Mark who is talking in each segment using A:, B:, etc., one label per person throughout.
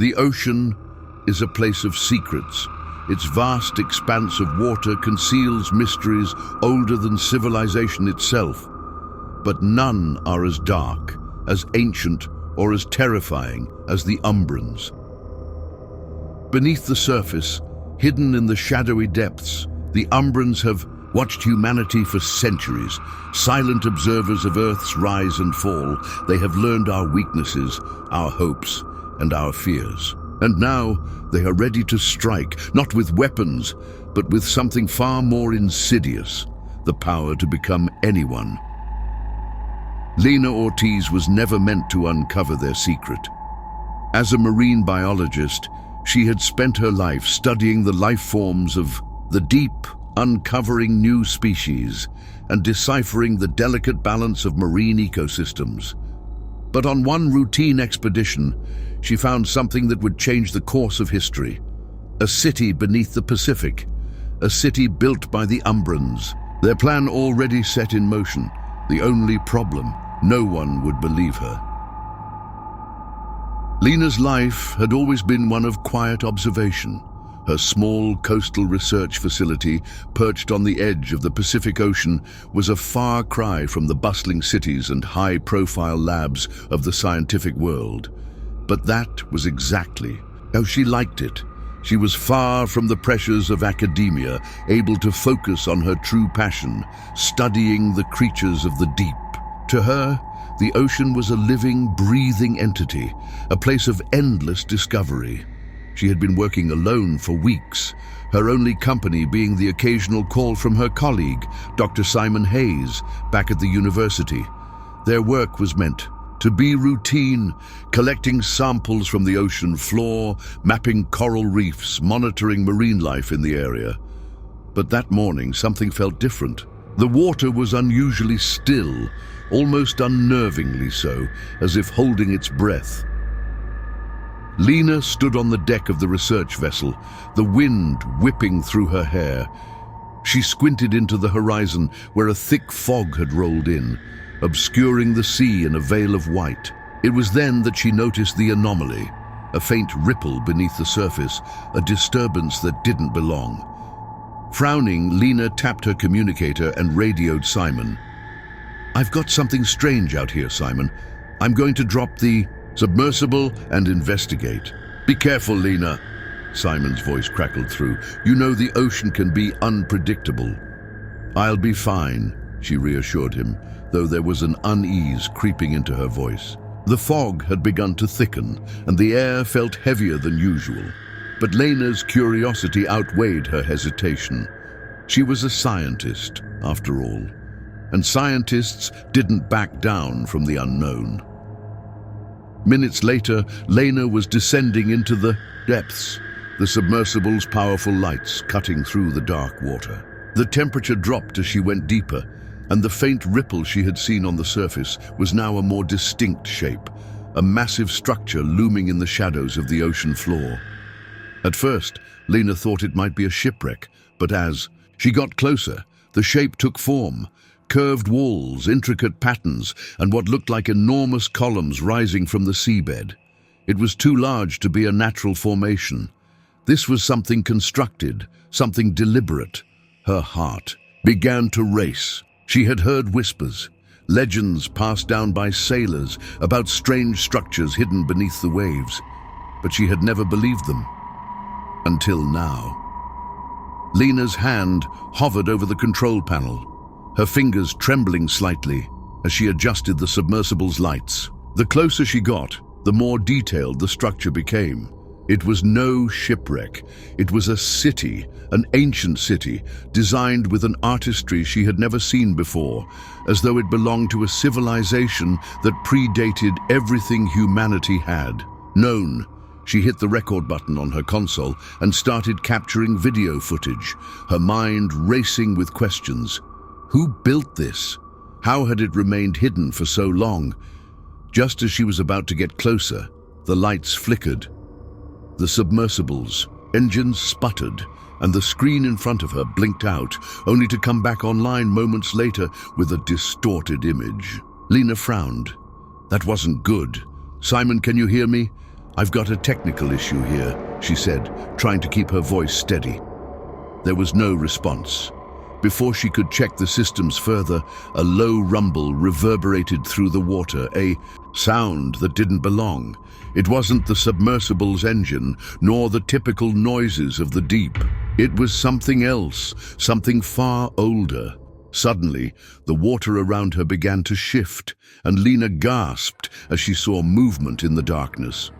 A: The ocean is a place of secrets. Its vast expanse of water conceals mysteries older than civilization itself. But none are as dark, as ancient, or as terrifying as the Umbrans. Beneath the surface, hidden in the shadowy depths, the Umbrans have watched humanity for centuries. Silent observers of Earth's rise and fall, they have learned our weaknesses, our hopes, and our fears. And now they are ready to strike, not with weapons, but with something far more insidious, the power to become anyone. Lena Ortiz was never meant to uncover their secret. As a marine biologist, she had spent her life studying the life forms of the deep, uncovering new species, and deciphering the delicate balance of marine ecosystems. But on one routine expedition, she found something that would change the course of history. A city beneath the Pacific, a city built by the Umbrans. Their plan already set in motion. The only problem, no one would believe her. Lena's life had always been one of quiet observation. Her small coastal research facility, perched on the edge of the Pacific Ocean, was a far cry from the bustling cities and high-profile labs of the scientific world. But that was exactly how she liked it. She was far from the pressures of academia, able to focus on her true passion, studying the creatures of the deep. To her, the ocean was a living, breathing entity, a place of endless discovery. She had been working alone for weeks, her only company being the occasional call from her colleague, Dr. Simon Hayes, back at the university. Their work was meant to be routine, collecting samples from the ocean floor, mapping coral reefs, monitoring marine life in the area. But that morning, something felt different. The water was unusually still, almost unnervingly so, as if holding its breath. Lena stood on the deck of the research vessel, the wind whipping through her hair. She squinted into the horizon, where a thick fog had rolled in, obscuring the sea in a veil of white. It was then that she noticed the anomaly, a faint ripple beneath the surface, a disturbance that didn't belong. Frowning, Lena tapped her communicator and radioed Simon. "I've got something strange out here, Simon. I'm going to drop the submersible and investigate." "Be careful, Lena," Simon's voice crackled through. "You know the ocean can be unpredictable." "I'll be fine," she reassured him, though there was an unease creeping into her voice. The fog had begun to thicken, and the air felt heavier than usual. But Lena's curiosity outweighed her hesitation. She was a scientist, after all, and scientists didn't back down from the unknown. Minutes later, Lena was descending into the depths, the submersible's powerful lights cutting through the dark water. The temperature dropped as she went deeper, and the faint ripple she had seen on the surface was now a more distinct shape, a massive structure looming in the shadows of the ocean floor. At first, Lena thought it might be a shipwreck, but as she got closer, the shape took form. Curved walls, intricate patterns, and what looked like enormous columns rising from the seabed. It was too large to be a natural formation. This was something constructed, something deliberate. Her heart began to race. She had heard whispers, legends passed down by sailors about strange structures hidden beneath the waves, but she had never believed them. Until now. Lena's hand hovered over the control panel, her fingers trembling slightly as she adjusted the submersible's lights. The closer she got, the more detailed the structure became. It was no shipwreck. It was a city, an ancient city, designed with an artistry she had never seen before, as though it belonged to a civilization that predated everything humanity had known. She hit the record button on her console and started capturing video footage, her mind racing with questions. Who built this? How had it remained hidden for so long? Just as she was about to get closer, the lights flickered. The submersible's engines sputtered, and the screen in front of her blinked out, only to come back online moments later with a distorted image. Lena frowned. That wasn't good. "Simon, can you hear me?" "I've got a technical issue here," she said, trying to keep her voice steady. There was no response. Before she could check the systems further, a low rumble reverberated through the water, a sound that didn't belong. It wasn't the submersible's engine, nor the typical noises of the deep. It was something else, something far older. Suddenly, the water around her began to shift, and Lena gasped as she saw movement in the darkness.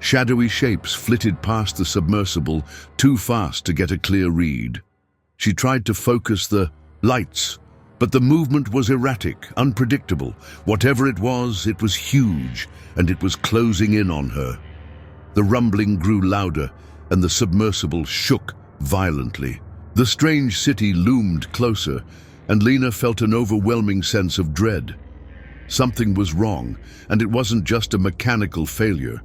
A: Shadowy shapes flitted past the submersible, too fast to get a clear read. She tried to focus the lights, but the movement was erratic, unpredictable. Whatever it was huge, and it was closing in on her. The rumbling grew louder, and the submersible shook violently. The strange city loomed closer, and Lena felt an overwhelming sense of dread. Something was wrong, and it wasn't just a mechanical failure.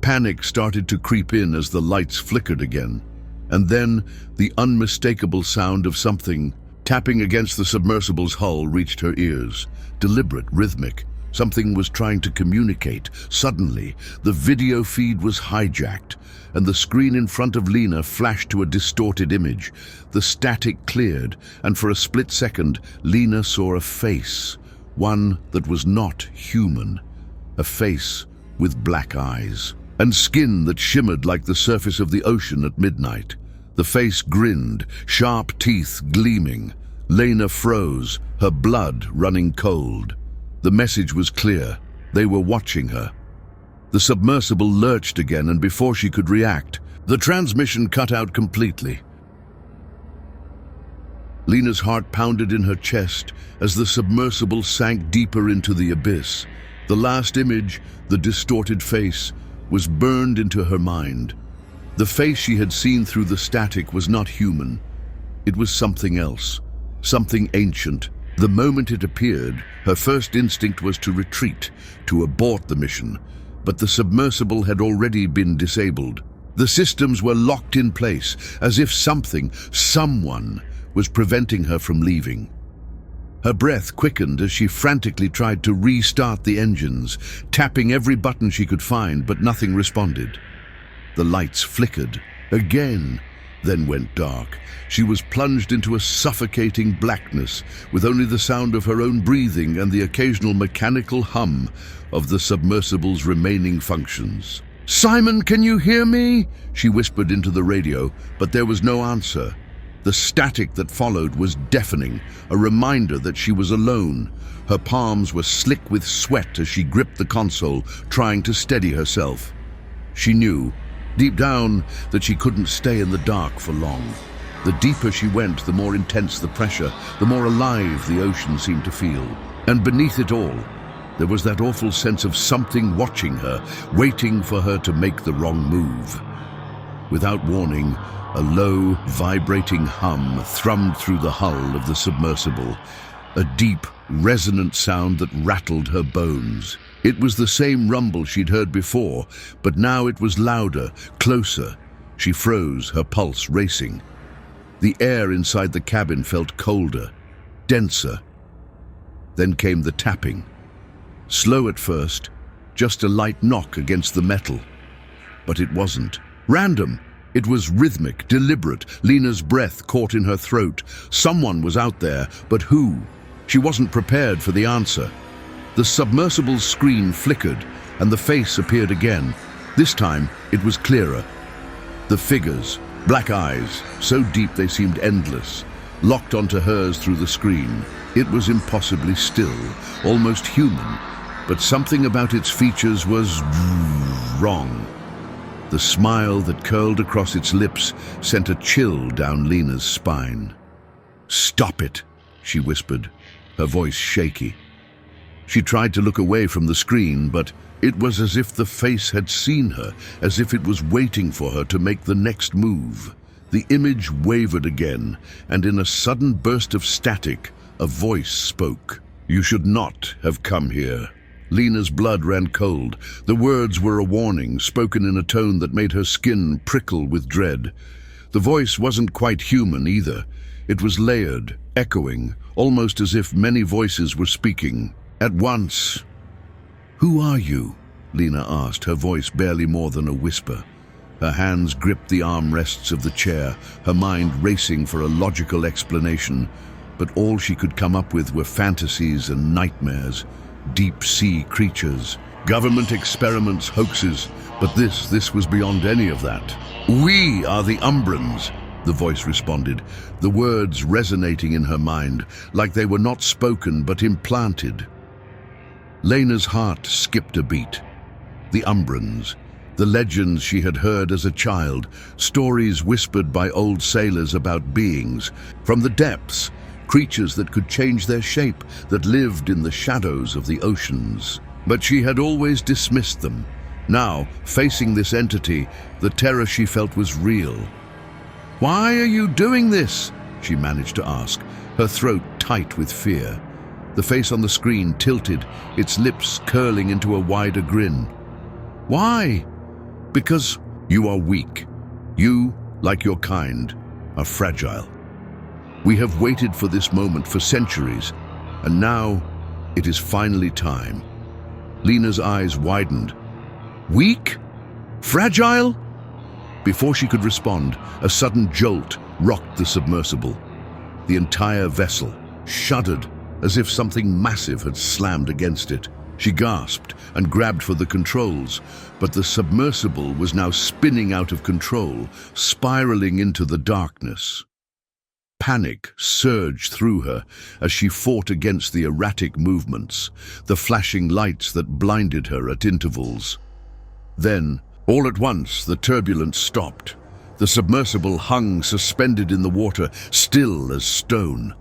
A: Panic started to creep in as the lights flickered again. And then, the unmistakable sound of something tapping against the submersible's hull reached her ears. Deliberate, rhythmic. Something was trying to communicate. Suddenly, the video feed was hijacked, and the screen in front of Lena flashed to a distorted image. The static cleared, and for a split second, Lena saw a face. One that was not human. A face with black eyes, and skin that shimmered like the surface of the ocean at midnight. The face grinned, sharp teeth gleaming. Lena froze, her blood running cold. The message was clear. They were watching her. The submersible lurched again, and before she could react, the transmission cut out completely. Lena's heart pounded in her chest as the submersible sank deeper into the abyss. The last image, the distorted face, was burned into her mind. The face she had seen through the static was not human. It was something else, something ancient. The moment it appeared, her first instinct was to retreat, to abort the mission. But the submersible had already been disabled. The systems were locked in place, as if someone was preventing her from leaving. Her breath quickened as she frantically tried to restart the engines, tapping every button she could find, but nothing responded. The lights flickered again, then went dark. She was plunged into a suffocating blackness, with only the sound of her own breathing and the occasional mechanical hum of the submersible's remaining functions. "Simon, can you hear me?" she whispered into the radio, but there was no answer. The static that followed was deafening, a reminder that she was alone. Her palms were slick with sweat as she gripped the console, trying to steady herself. She knew, deep down, that she couldn't stay in the dark for long. The deeper she went, the more intense the pressure, the more alive the ocean seemed to feel. And beneath it all, there was that awful sense of something watching her, waiting for her to make the wrong move. Without warning, a low, vibrating hum thrummed through the hull of the submersible, a deep, resonant sound that rattled her bones. It was the same rumble she'd heard before, but now it was louder, closer. She froze, her pulse racing. The air inside the cabin felt colder, denser. Then came the tapping. Slow at first, just a light knock against the metal. But it wasn't. Random. It was rhythmic, deliberate. Lena's breath caught in her throat. Someone was out there, but who? She wasn't prepared for the answer. The submersible's screen flickered, and the face appeared again. This time, it was clearer. The figures, black eyes, so deep they seemed endless, locked onto hers through the screen. It was impossibly still, almost human, but something about its features was wrong. The smile that curled across its lips sent a chill down Lena's spine. "Stop it," she whispered, her voice shaky. She tried to look away from the screen, but it was as if the face had seen her, as if it was waiting for her to make the next move. The image wavered again, and in a sudden burst of static, a voice spoke. "You should not have come here." Lena's blood ran cold. The words were a warning, spoken in a tone that made her skin prickle with dread. The voice wasn't quite human either. It was layered, echoing, almost as if many voices were speaking at once. "Who are you?" Lena asked, her voice barely more than a whisper. Her hands gripped the armrests of the chair, her mind racing for a logical explanation, but all she could come up with were fantasies and nightmares, deep-sea creatures, government experiments, hoaxes, but this was beyond any of that. "We are the Umbrans," the voice responded, the words resonating in her mind, like they were not spoken but implanted. Lena's heart skipped a beat. The Umbrans, the legends she had heard as a child, stories whispered by old sailors about beings from the depths, creatures that could change their shape, that lived in the shadows of the oceans. But she had always dismissed them. Now, facing this entity, the terror she felt was real. "Why are you doing this?" she managed to ask, her throat tight with fear. The face on the screen tilted, its lips curling into a wider grin. "Why?" "Because you are weak. You, like your kind, are fragile. We have waited for this moment for centuries, and now it is finally time." Lena's eyes widened. "Weak? Fragile?" Before she could respond, a sudden jolt rocked the submersible. The entire vessel shuddered as if something massive had slammed against it. She gasped and grabbed for the controls, but the submersible was now spinning out of control, spiraling into the darkness. Panic surged through her as she fought against the erratic movements, the flashing lights that blinded her at intervals. Then, all at once, the turbulence stopped. The submersible hung suspended in the water, still as stone.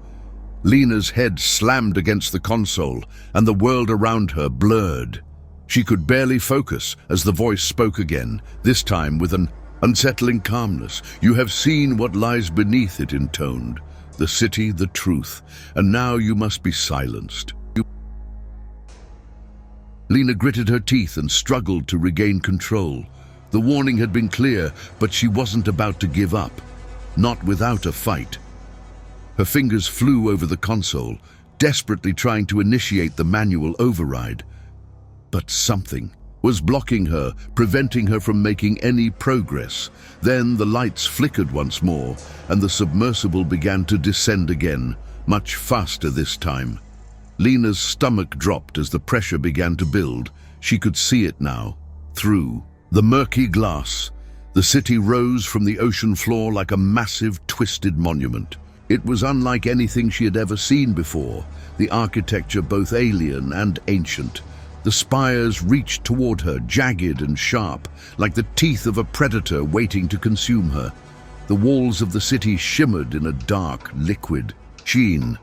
A: Lena's head slammed against the console, and the world around her blurred. She could barely focus as the voice spoke again, this time with an unsettling calmness. "You have seen what lies beneath it," intoned. "The city, the truth, and now you must be silenced." Lena gritted her teeth and struggled to regain control. The warning had been clear, but she wasn't about to give up. Not without a fight. Her fingers flew over the console, desperately trying to initiate the manual override. But something was blocking her, preventing her from making any progress. Then the lights flickered once more, and the submersible began to descend again, much faster this time. Lena's stomach dropped as the pressure began to build. She could see it now, through the murky glass. The city rose from the ocean floor like a massive, twisted monument. It was unlike anything she had ever seen before, the architecture both alien and ancient. The spires reached toward her, jagged and sharp, like the teeth of a predator waiting to consume her. The walls of the city shimmered in a dark, liquid sheen,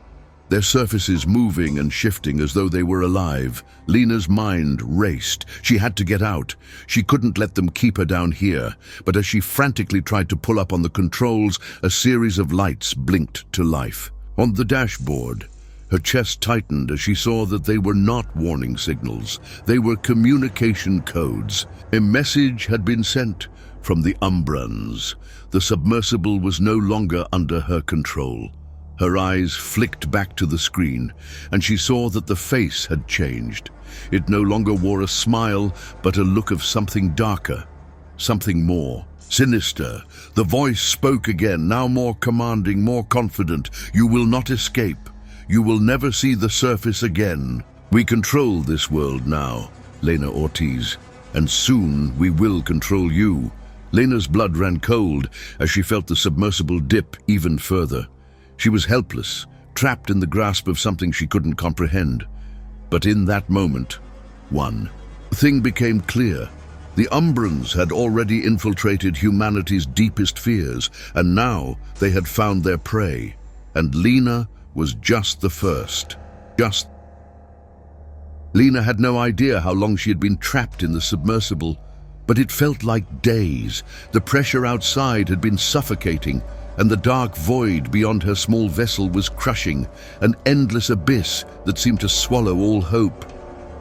A: their surfaces moving and shifting as though they were alive. Lena's mind raced. She had to get out. She couldn't let them keep her down here, but as she frantically tried to pull up on the controls, a series of lights blinked to life. On the dashboard, her chest tightened as she saw that they were not warning signals. They were communication codes. A message had been sent from the Umbrans. The submersible was no longer under her control. Her eyes flicked back to the screen, and she saw that the face had changed. It no longer wore a smile, but a look of something darker, something more sinister. The voice spoke again, now more commanding, more confident. "You will not escape. You will never see the surface again. We control this world now, Lena Ortiz, and soon we will control you." Lena's blood ran cold as she felt the submersible dip even further. She was helpless, trapped in the grasp of something she couldn't comprehend. But in that moment, one thing became clear. The Umbrans had already infiltrated humanity's deepest fears, and now they had found their prey. And Lena was just the first. Lena had no idea how long she had been trapped in the submersible, but it felt like days. The pressure outside had been suffocating, and the dark void beyond her small vessel was crushing, an endless abyss that seemed to swallow all hope.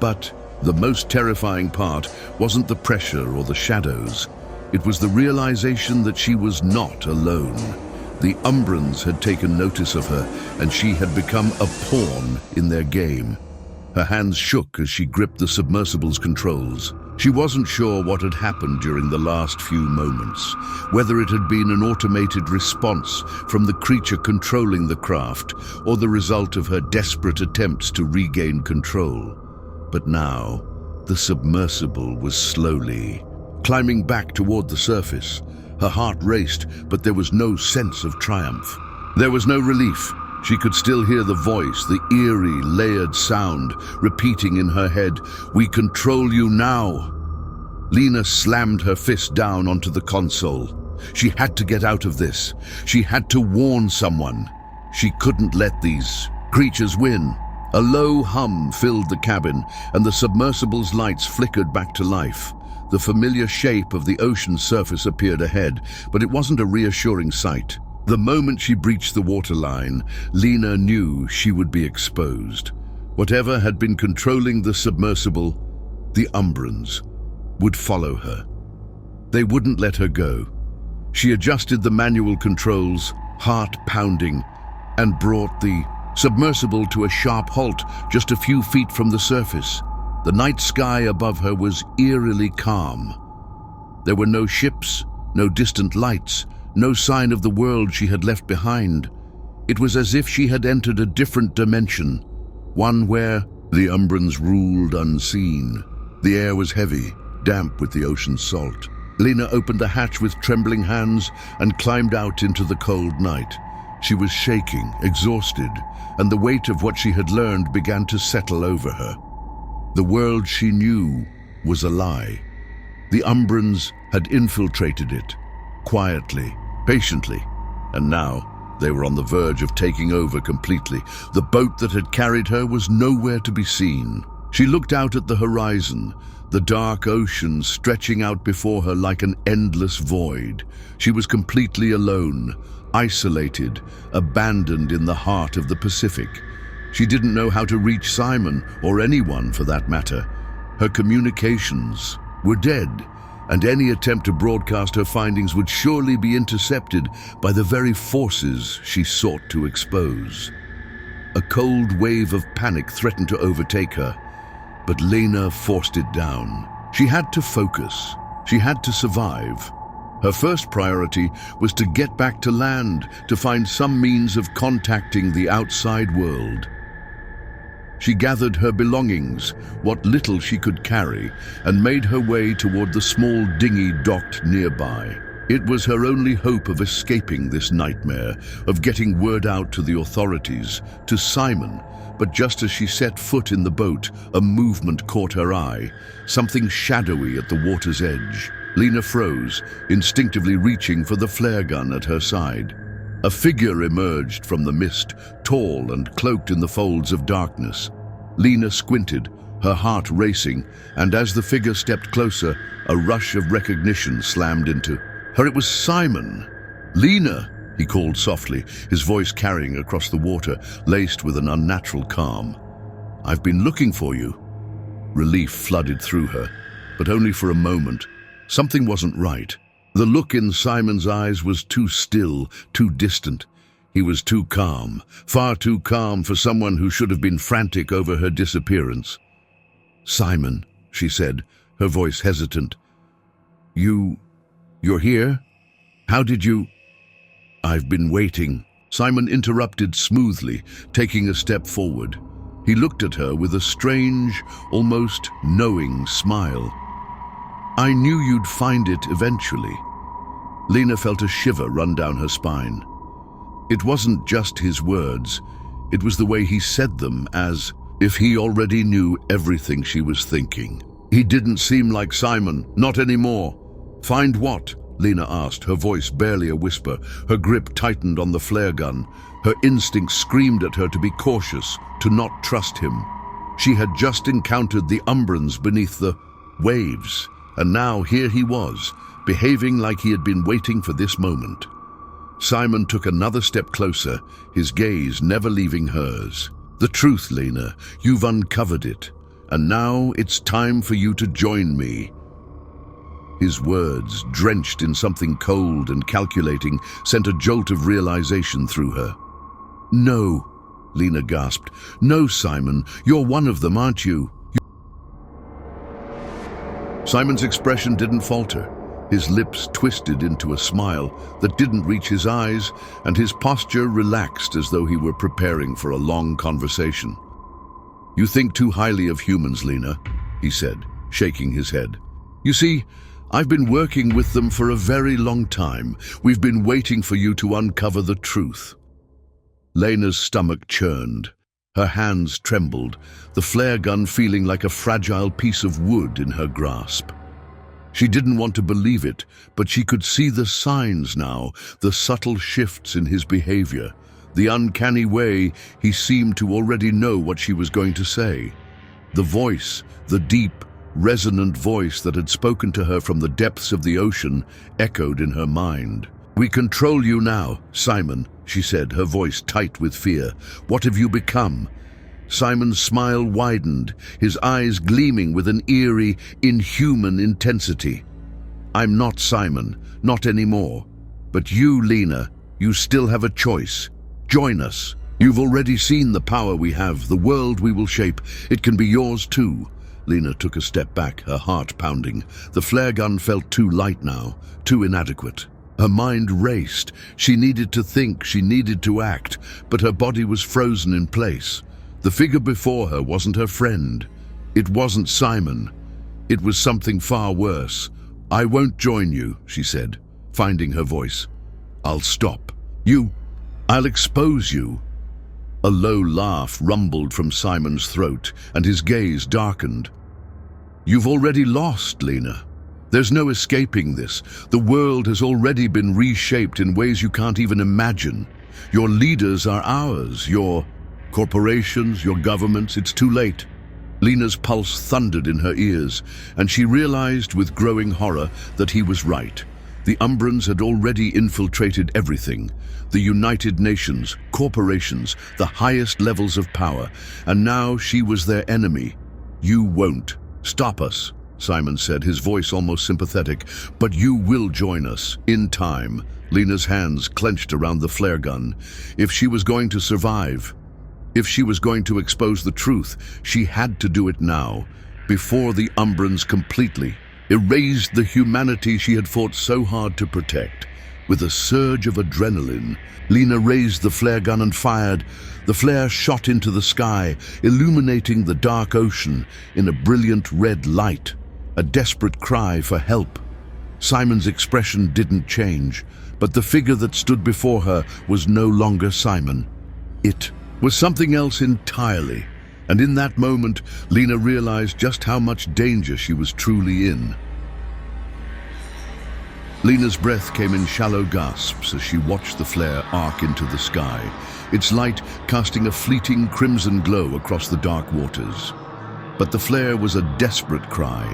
A: But the most terrifying part wasn't the pressure or the shadows. It was the realization that she was not alone. The Umbrans had taken notice of her, and she had become a pawn in their game. Her hands shook as she gripped the submersible's controls. She wasn't sure what had happened during the last few moments, whether it had been an automated response from the creature controlling the craft or the result of her desperate attempts to regain control. But now, the submersible was slowly climbing back toward the surface. Her heart raced, but there was no sense of triumph. There was no relief. She could still hear the voice, the eerie, layered sound, repeating in her head, "We control you now." Lena slammed her fist down onto the console. She had to get out of this. She had to warn someone. She couldn't let these creatures win. A low hum filled the cabin, and the submersible's lights flickered back to life. The familiar shape of the ocean surface appeared ahead, but it wasn't a reassuring sight. The moment she breached the waterline, Lena knew she would be exposed. Whatever had been controlling the submersible, the Umbrans, would follow her. They wouldn't let her go. She adjusted the manual controls, heart pounding, and brought the submersible to a sharp halt just a few feet from the surface. The night sky above her was eerily calm. There were no ships, no distant lights, no sign of the world she had left behind. It was as if she had entered a different dimension, one where the Umbrans ruled unseen. The air was heavy, damp with the ocean's salt. Lena opened the hatch with trembling hands and climbed out into the cold night. She was shaking, exhausted, and the weight of what she had learned began to settle over her. The world she knew was a lie. The Umbrans had infiltrated it, quietly, patiently, and now they were on the verge of taking over completely. The boat that had carried her was nowhere to be seen. She looked out at the horizon, the dark ocean stretching out before her like an endless void. She was completely alone, isolated, abandoned in the heart of the Pacific. She didn't know how to reach Simon, or anyone for that matter. Her communications were dead, and any attempt to broadcast her findings would surely be intercepted by the very forces she sought to expose. A cold wave of panic threatened to overtake her, but Lena forced it down. She had to focus. She had to survive. Her first priority was to get back to land, to find some means of contacting the outside world. She gathered her belongings, what little she could carry, and made her way toward the small dinghy docked nearby. It was her only hope of escaping this nightmare, of getting word out to the authorities, to Simon. But just as she set foot in the boat, a movement caught her eye, something shadowy at the water's edge. Lena froze, instinctively reaching for the flare gun at her side. A figure emerged from the mist, tall and cloaked in the folds of darkness. Lena squinted, her heart racing, and as the figure stepped closer, a rush of recognition slammed into her. It was Simon. "Lena," he called softly, his voice carrying across the water, laced with an unnatural calm. "I've been looking for you." Relief flooded through her, but only for a moment. Something wasn't right. The look in Simon's eyes was too still, too distant. He was too calm, far too calm for someone who should have been frantic over her disappearance. "Simon," she said, her voice hesitant. You're here? How did you—" "I've been waiting," Simon interrupted smoothly, taking a step forward. He looked at her with a strange, almost knowing smile. "I knew you'd find it eventually." Lena felt a shiver run down her spine. It wasn't just his words, it was the way he said them, as if he already knew everything she was thinking. He didn't seem like Simon, not anymore. "Find what?" Lena asked, her voice barely a whisper. Her grip tightened on the flare gun. Her instincts screamed at her to be cautious, to not trust him. She had just encountered the Umbrans beneath the waves, and now here he was, behaving like he had been waiting for this moment. Simon took another step closer, his gaze never leaving hers. "The truth, Lena, you've uncovered it, and now it's time for you to join me." His words, drenched in something cold and calculating, sent a jolt of realization through her. "No," Lena gasped. "No, Simon, you're one of them, aren't you?" Simon's expression didn't falter. His lips twisted into a smile that didn't reach his eyes, and his posture relaxed as though he were preparing for a long conversation. "You think too highly of humans, Lena," he said, shaking his head. "You see, I've been working with them for a very long time. We've been waiting for you to uncover the truth." Lena's stomach churned. Her hands trembled, the flare gun feeling like a fragile piece of wood in her grasp. She didn't want to believe it, but she could see the signs now, the subtle shifts in his behavior, the uncanny way he seemed to already know what she was going to say. The voice, the deep, resonant voice that had spoken to her from the depths of the ocean, echoed in her mind. "We control you now, Simon," she said, her voice tight with fear. "What have you become?" Simon's smile widened, his eyes gleaming with an eerie, inhuman intensity. "I'm not Simon, not anymore. But you, Lena, you still have a choice. Join us. You've already seen the power we have, the world we will shape. It can be yours too." Lena took a step back, her heart pounding. The flare gun felt too light now, too inadequate. Her mind raced. She needed to think, she needed to act, but her body was frozen in place. The figure before her wasn't her friend. It wasn't Simon. It was something far worse. "I won't join you," she said, finding her voice. "I'll stop. I'll expose you." A low laugh rumbled from Simon's throat, and his gaze darkened. "You've already lost, Lena. There's no escaping this. The world has already been reshaped in ways you can't even imagine. Your leaders are ours, your corporations, your governments. It's too late." Lena's pulse thundered in her ears, and she realized with growing horror that he was right. The Umbrans had already infiltrated everything. The United Nations, corporations, the highest levels of power, and now she was their enemy. "You won't stop us," Simon said, his voice almost sympathetic. "But you will join us, in time." Lena's hands clenched around the flare gun. If she was going to survive, if she was going to expose the truth, she had to do it now, before the Umbrans completely erased the humanity she had fought so hard to protect. With a surge of adrenaline, Lena raised the flare gun and fired. The flare shot into the sky, illuminating the dark ocean in a brilliant red light, a desperate cry for help. Simon's expression didn't change, but the figure that stood before her was no longer Simon. It was something else entirely, and in that moment, Lena realized just how much danger she was truly in. Lena's breath came in shallow gasps as she watched the flare arc into the sky, its light casting a fleeting crimson glow across the dark waters. But the flare was a desperate cry,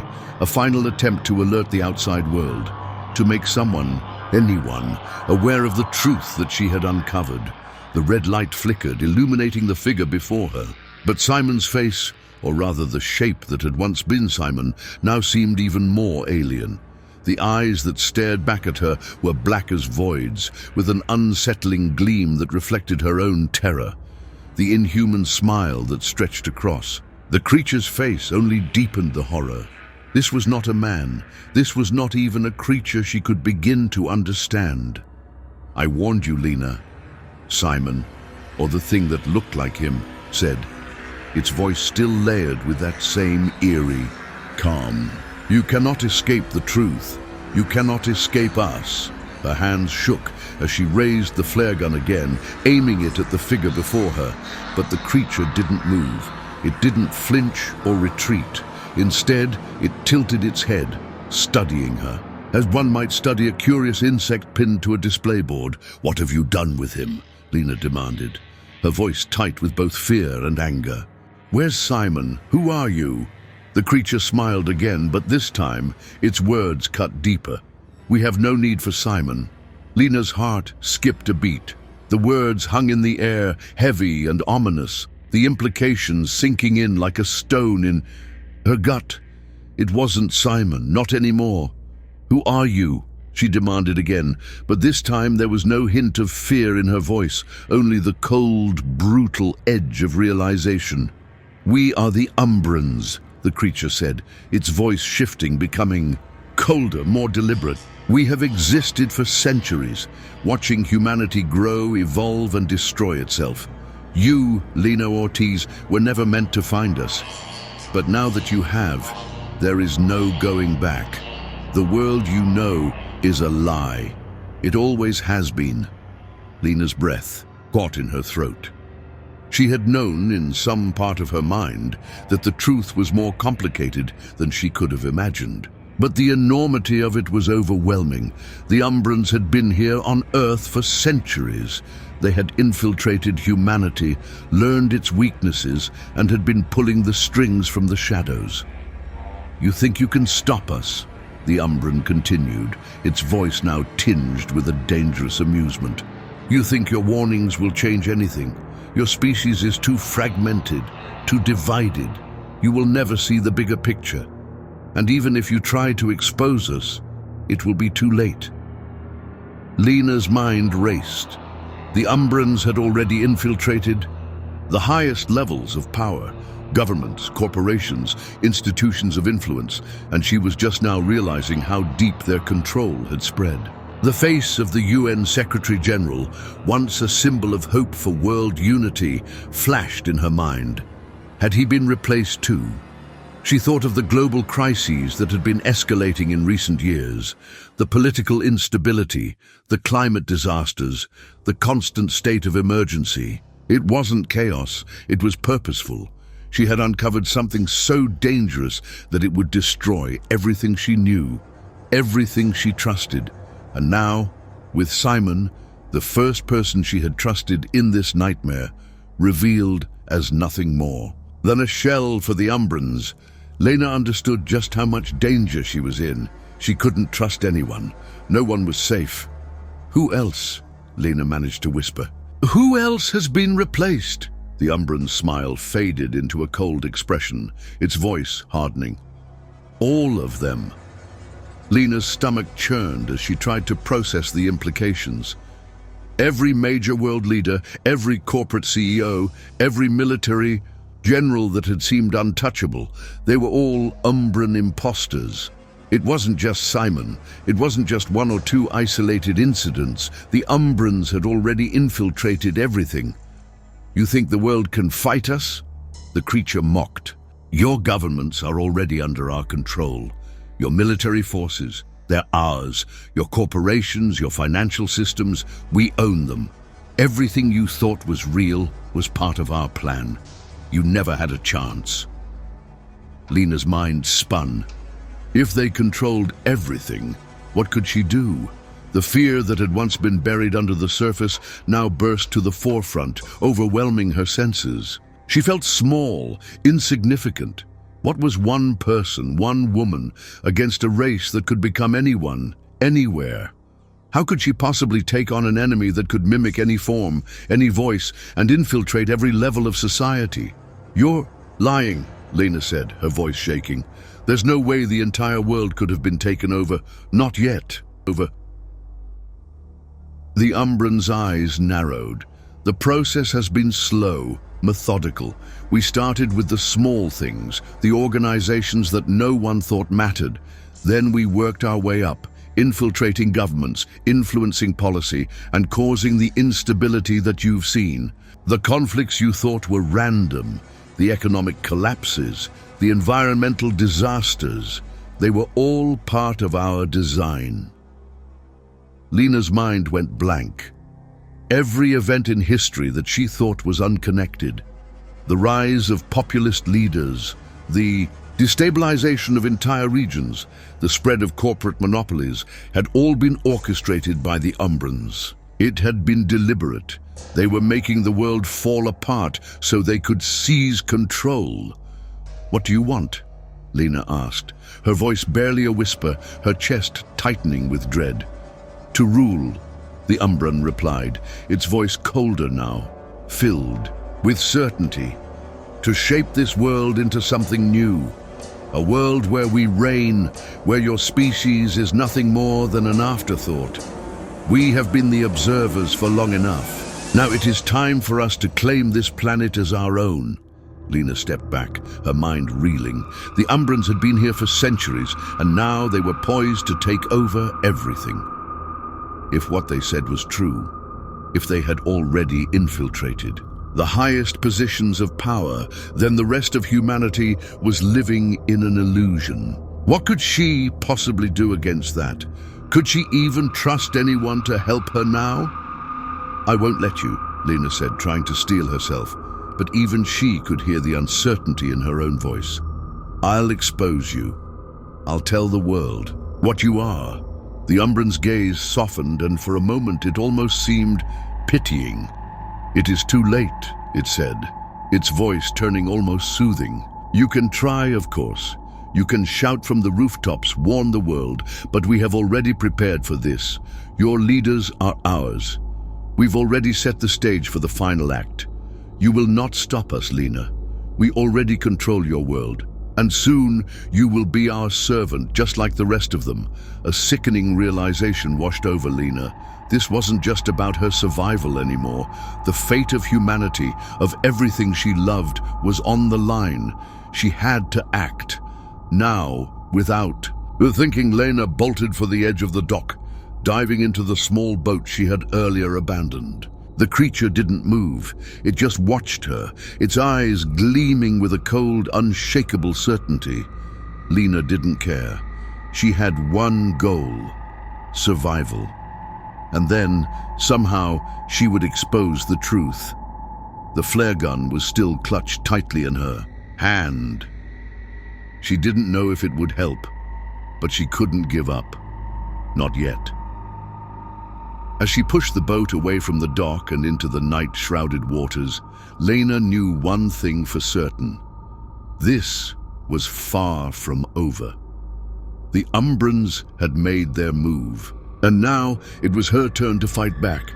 A: a final attempt to alert the outside world, to make someone, anyone, aware of the truth that she had uncovered. The red light flickered, illuminating the figure before her. But Simon's face, or rather the shape that had once been Simon, now seemed even more alien. The eyes that stared back at her were black as voids, with an unsettling gleam that reflected her own terror. The inhuman smile that stretched across. The creature's face only deepened the horror. This was not a man. This was not even a creature she could begin to understand. "I warned you, Lena," Simon, or the thing that looked like him, said, its voice still layered with that same eerie calm. "You cannot escape the truth. You cannot escape us." Her hands shook as she raised the flare gun again, aiming it at the figure before her. But the creature didn't move. It didn't flinch or retreat. Instead, it tilted its head, studying her, as one might study a curious insect pinned to a display board. "What have you done with him?" Lena demanded, her voice tight with both fear and anger. "Where's Simon? Who are you?" The creature smiled again, but this time its words cut deeper. "We have no need for Simon." Lena's heart skipped a beat. The words hung in the air, heavy and ominous, the implications sinking in like a stone in her gut. It wasn't Simon, not anymore. "Who are you?" she demanded again, but this time there was no hint of fear in her voice, only the cold, brutal edge of realization. "We are the Umbrans," the creature said, its voice shifting, becoming colder, more deliberate. "We have existed for centuries, watching humanity grow, evolve, and destroy itself. You, Lena Ortiz, were never meant to find us. But now that you have, there is no going back. The world you know is a lie. It always has been." Lena's breath caught in her throat. She had known in some part of her mind that the truth was more complicated than she could have imagined. But the enormity of it was overwhelming. The Umbrans had been here on Earth for centuries. They had infiltrated humanity, learned its weaknesses, and had been pulling the strings from the shadows. "You think you can stop us?" the Umbran continued, its voice now tinged with a dangerous amusement. "You think your warnings will change anything? Your species is too fragmented, too divided. You will never see the bigger picture. And even if you try to expose us, it will be too late." Lena's mind raced. The Umbrans had already infiltrated the highest levels of power, governments, corporations, institutions of influence, and she was just now realizing how deep their control had spread. The face of the UN Secretary General, once a symbol of hope for world unity, flashed in her mind. Had he been replaced too? She thought of the global crises that had been escalating in recent years, the political instability, the climate disasters, the constant state of emergency. It wasn't chaos, it was purposeful. She had uncovered something so dangerous that it would destroy everything she knew, everything she trusted. And now, with Simon, the first person she had trusted in this nightmare, revealed as nothing more than a shell for the Umbrans, Lena understood just how much danger she was in. She couldn't trust anyone. No one was safe. "Who else?" Lena managed to whisper. "Who else has been replaced?" The Umbran's smile faded into a cold expression, its voice hardening. "All of them." Lena's stomach churned as she tried to process the implications. Every major world leader, every corporate CEO, every military general that had seemed untouchable, they were all Umbran imposters. It wasn't just Simon. It wasn't just one or two isolated incidents. The Umbrans had already infiltrated everything. "You think the world can fight us?" The creature mocked. "Your governments are already under our control. Your military forces, they're ours. Your corporations, your financial systems, we own them. Everything you thought was real was part of our plan. You never had a chance." Lena's mind spun. If they controlled everything, what could she do? The fear that had once been buried under the surface now burst to the forefront, overwhelming her senses. She felt small, insignificant. What was one person, one woman, against a race that could become anyone, anywhere? How could she possibly take on an enemy that could mimic any form, any voice, and infiltrate every level of society? "You're lying," Lena said, her voice shaking. "There's no way the entire world could have been taken over. Not yet. Over." The Umbran's eyes narrowed. "The process has been slow, methodical. We started with the small things, the organizations that no one thought mattered. Then we worked our way up, infiltrating governments, influencing policy, and causing the instability that you've seen. The conflicts you thought were random, the economic collapses, the environmental disasters, they were all part of our design." Lena's mind went blank. Every event in history that she thought was unconnected, the rise of populist leaders, the destabilization of entire regions, the spread of corporate monopolies, had all been orchestrated by the Umbrans. It had been deliberate. They were making the world fall apart so they could seize control. "What do you want?" Lena asked, her voice barely a whisper, her chest tightening with dread. "To rule," the Umbran replied, its voice colder now, filled with certainty. "To shape this world into something new. A world where we reign, where your species is nothing more than an afterthought. We have been the observers for long enough. Now it is time for us to claim this planet as our own. Lena stepped back, her mind reeling. The Umbrans had been here for centuries, and now they were poised to take over everything. If what they said was true, if they had already infiltrated the highest positions of power, then the rest of humanity was living in an illusion. What could she possibly do against that? Could she even trust anyone to help her now? "I won't let you," Lena said, trying to steel herself, but even she could hear the uncertainty in her own voice. "I'll expose you. I'll tell the world what you are." The Umbrans' gaze softened, and for a moment it almost seemed pitying. "It is too late," it said, its voice turning almost soothing. "You can try, of course. You can shout from the rooftops, warn the world, but we have already prepared for this. Your leaders are ours. We've already set the stage for the final act. You will not stop us, Lena. We already control your world. And soon you will be our servant, just like the rest of them." A sickening realization washed over Lena. This wasn't just about her survival anymore. The fate of humanity, of everything she loved, was on the line. She had to act. Now, without thinking, Lena bolted for the edge of the dock, diving into the small boat she had earlier abandoned. The creature didn't move. It just watched her, its eyes gleaming with a cold, unshakable certainty. Lena didn't care. She had one goal: survival. And then, somehow, she would expose the truth. The flare gun was still clutched tightly in her hand. She didn't know if it would help, but she couldn't give up. Not yet. As she pushed the boat away from the dock and into the night-shrouded waters, Lena knew one thing for certain. This was far from over. The Umbrans had made their move, and now it was her turn to fight back.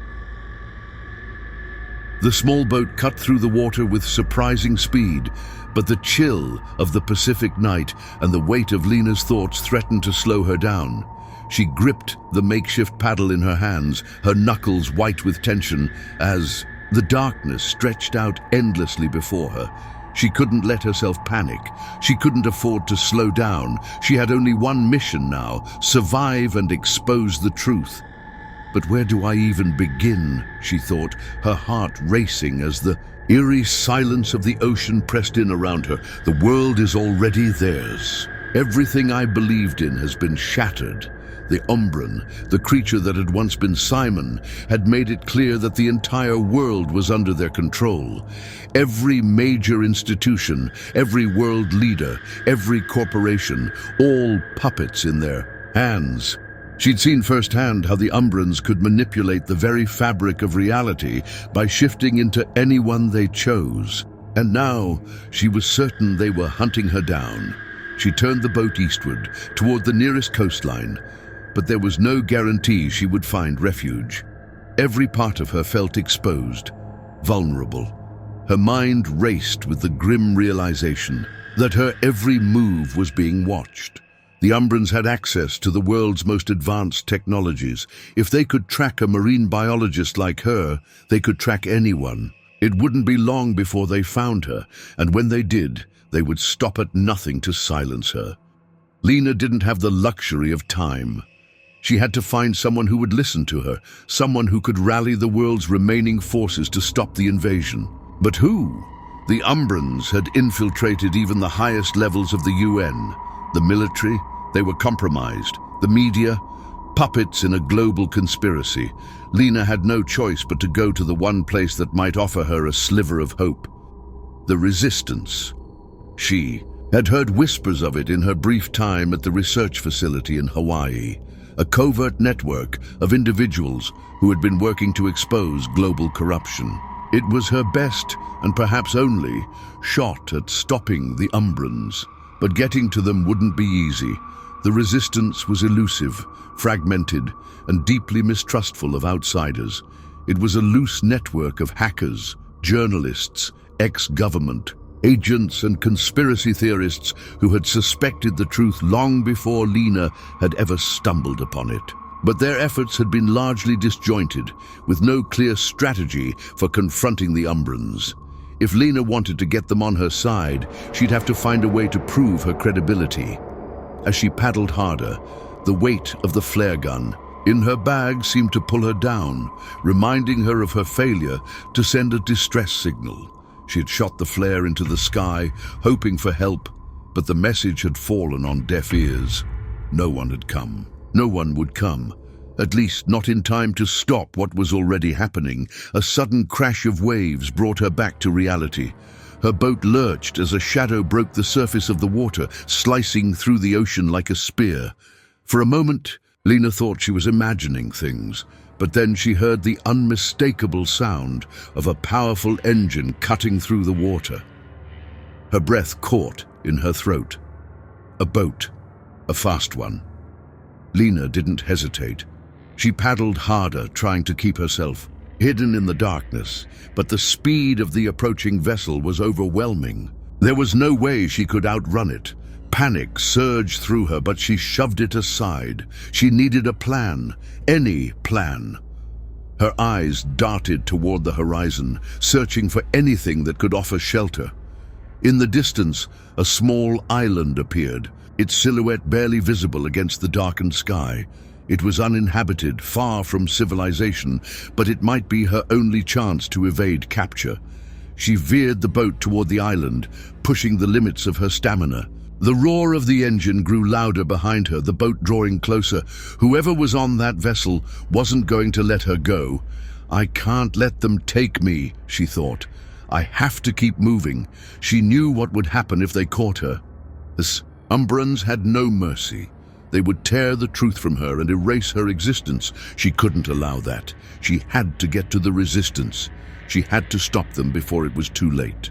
A: The small boat cut through the water with surprising speed, but the chill of the Pacific night and the weight of Lena's thoughts threatened to slow her down. She gripped the makeshift paddle in her hands, her knuckles white with tension, as the darkness stretched out endlessly before her. She couldn't let herself panic. She couldn't afford to slow down. She had only one mission now: survive and expose the truth. But where do I even begin, she thought, her heart racing as the eerie silence of the ocean pressed in around her. The world is already theirs. Everything I believed in has been shattered. The Umbran, the creature that had once been Simon, had made it clear that the entire world was under their control. Every major institution, every world leader, every corporation, all puppets in their hands. She'd seen firsthand how the Umbrans could manipulate the very fabric of reality by shifting into anyone they chose. And now she was certain they were hunting her down. She turned the boat eastward, toward the nearest coastline, but there was no guarantee she would find refuge. Every part of her felt exposed, vulnerable. Her mind raced with the grim realization that her every move was being watched. The Umbrans had access to the world's most advanced technologies. If they could track a marine biologist like her, they could track anyone. It wouldn't be long before they found her, and when they did, they would stop at nothing to silence her. Lena didn't have the luxury of time. She had to find someone who would listen to her, someone who could rally the world's remaining forces to stop the invasion. But who? The Umbrans had infiltrated even the highest levels of the UN. The military, they were compromised. The media, puppets in a global conspiracy. Lena had no choice but to go to the one place that might offer her a sliver of hope. The resistance. She had heard whispers of it in her brief time at the research facility in Hawaii. A covert network of individuals who had been working to expose global corruption. It was her best, and perhaps only, shot at stopping the Umbrans. But getting to them wouldn't be easy. The resistance was elusive, fragmented, and deeply mistrustful of outsiders. It was a loose network of hackers, journalists, ex-government agents and conspiracy theorists who had suspected the truth long before Lena had ever stumbled upon it. But their efforts had been largely disjointed, with no clear strategy for confronting the Umbrans. If Lena wanted to get them on her side, she'd have to find a way to prove her credibility. As she paddled harder, the weight of the flare gun in her bag seemed to pull her down, reminding her of her failure to send a distress signal. She had shot the flare into the sky, hoping for help, but the message had fallen on deaf ears. No one had come. No one would come, at least not in time to stop what was already happening. A sudden crash of waves brought her back to reality. Her boat lurched as a shadow broke the surface of the water, slicing through the ocean like a spear. For a moment, Lena thought she was imagining things, but then she heard the unmistakable sound of a powerful engine cutting through the water. Her breath caught in her throat. A boat, a fast one. Lena didn't hesitate. She paddled harder, trying to keep herself hidden in the darkness, but the speed of the approaching vessel was overwhelming. There was no way she could outrun it. Panic surged through her, but she shoved it aside. She needed a plan, any plan. Her eyes darted toward the horizon, searching for anything that could offer shelter. In the distance, a small island appeared, its silhouette barely visible against the darkened sky. It was uninhabited, far from civilization, but it might be her only chance to evade capture. She veered the boat toward the island, pushing the limits of her stamina. The roar of the engine grew louder behind her, the boat drawing closer. Whoever was on that vessel wasn't going to let her go. "I can't let them take me," she thought. "I have to keep moving." She knew what would happen if they caught her. The Umbrans had no mercy. They would tear the truth from her and erase her existence. She couldn't allow that. She had to get to the resistance. She had to stop them before it was too late.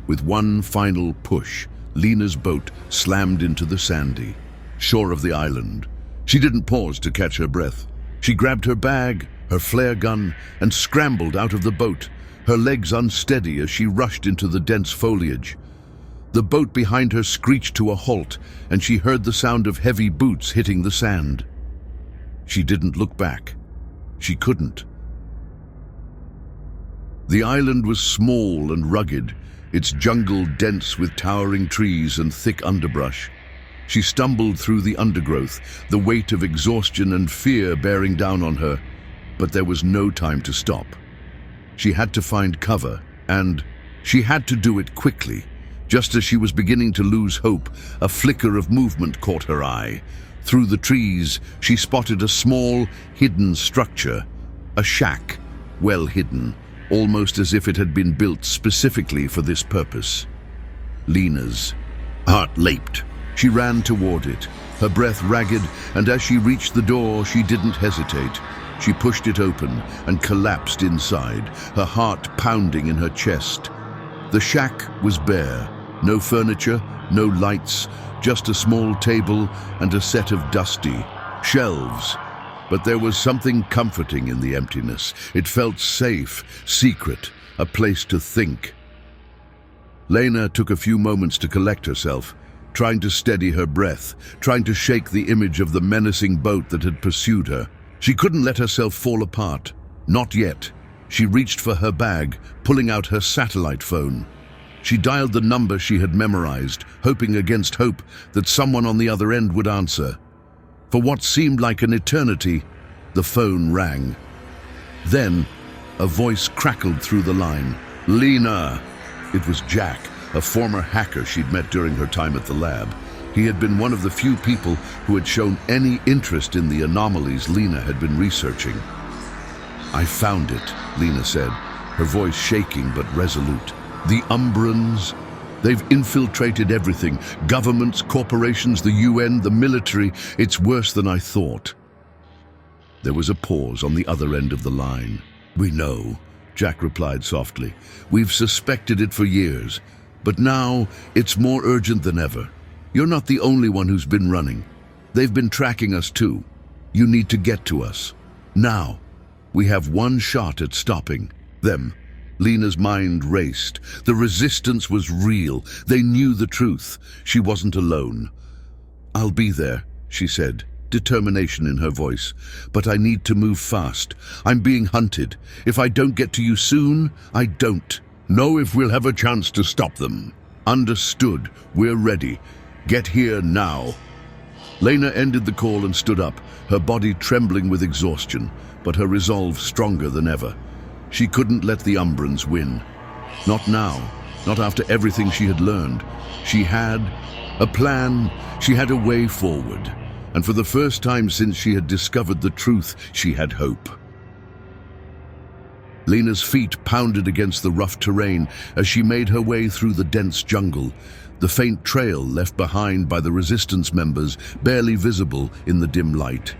A: With one final push, Lena's boat slammed into the sandy shore of the island. She didn't pause to catch her breath. She grabbed her bag, her flare gun, and scrambled out of the boat, her legs unsteady as she rushed into the dense foliage. The boat behind her screeched to a halt, and she heard the sound of heavy boots hitting the sand. She didn't look back. She couldn't. The island was small and rugged, its jungle dense with towering trees and thick underbrush. She stumbled through the undergrowth, the weight of exhaustion and fear bearing down on her, but there was no time to stop. She had to find cover, and she had to do it quickly. Just as she was beginning to lose hope, a flicker of movement caught her eye. Through the trees, she spotted a small, hidden structure, a shack, well hidden, almost as if it had been built specifically for this purpose. Lena's heart leaped. She ran toward it, her breath ragged, and as she reached the door, she didn't hesitate. She pushed it open and collapsed inside, her heart pounding in her chest. The shack was bare. No furniture, no lights, just a small table and a set of dusty shelves. But there was something comforting in the emptiness. It felt safe, secret, a place to think. Lena took a few moments to collect herself, trying to steady her breath, trying to shake the image of the menacing boat that had pursued her. She couldn't let herself fall apart. Not yet. She reached for her bag, pulling out her satellite phone. She dialed the number she had memorized, hoping against hope that someone on the other end would answer. For what seemed like an eternity, the phone rang. Then, a voice crackled through the line. "Lena!" It was Jack, a former hacker she'd met during her time at the lab. He had been one of the few people who had shown any interest in the anomalies Lena had been researching. "I found it," Lena said, her voice shaking but resolute. "The Umbrans, they've infiltrated everything. Governments, corporations, the UN, the military. It's worse than I thought." There was a pause on the other end of the line. "We know," Jack replied softly. "We've suspected it for years, but now it's more urgent than ever. You're not the only one who's been running. They've been tracking us too. You need to get to us. Now. We have one shot at stopping them." Lena's mind raced. The resistance was real. They knew the truth. She wasn't alone. "I'll be there," she said, determination in her voice. "But I need to move fast. I'm being hunted. If I don't get to you soon, I don't know if we'll have a chance to stop them." "Understood. We're ready. Get here now." Lena ended the call and stood up, her body trembling with exhaustion, but her resolve stronger than ever. She couldn't let the Umbrans win. Not now, not after everything she had learned. She had a plan, she had a way forward, and for the first time since she had discovered the truth, she had hope. Lena's feet pounded against the rough terrain as she made her way through the dense jungle, the faint trail left behind by the resistance members barely visible in the dim light.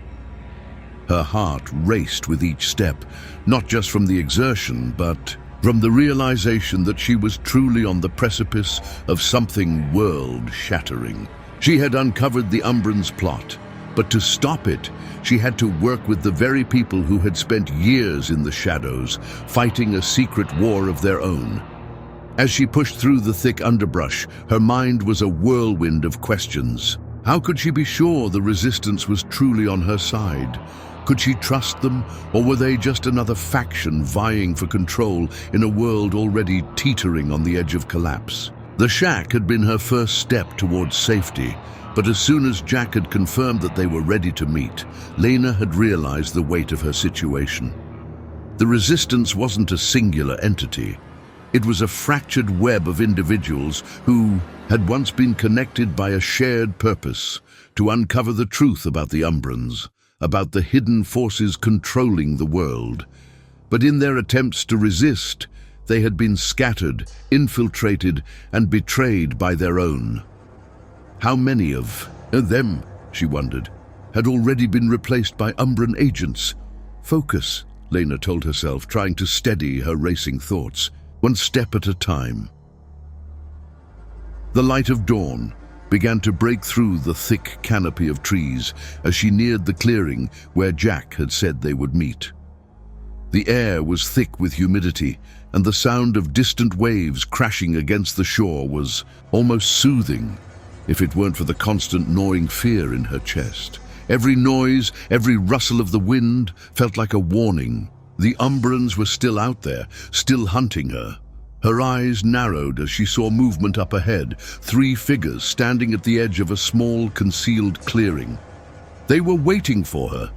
A: Her heart raced with each step, not just from the exertion, but from the realization that she was truly on the precipice of something world-shattering. She had uncovered the Umbrans' plot, but to stop it, she had to work with the very people who had spent years in the shadows, fighting a secret war of their own. As she pushed through the thick underbrush, her mind was a whirlwind of questions. How could she be sure the resistance was truly on her side? Could she trust them, or were they just another faction vying for control in a world already teetering on the edge of collapse? The shack had been her first step towards safety, but as soon as Jack had confirmed that they were ready to meet, Lena had realized the weight of her situation. The resistance wasn't a singular entity. It was a fractured web of individuals who had once been connected by a shared purpose to uncover the truth about the Umbrans, about the hidden forces controlling the world. But in their attempts to resist, they had been scattered, infiltrated, and betrayed by their own. How many of them, she wondered, had already been replaced by Umbran agents? Focus, Lena told herself, trying to steady her racing thoughts, one step at a time. The light of dawn began to break through the thick canopy of trees as she neared the clearing where Jack had said they would meet. The air was thick with humidity, and the sound of distant waves crashing against the shore was almost soothing, if it weren't for the constant gnawing fear in her chest. Every noise, every rustle of the wind felt like a warning. The Umbrans were still out there, still hunting her. Her eyes narrowed as she saw movement up ahead, 3 figures standing at the edge of a small, concealed clearing. They were waiting for her.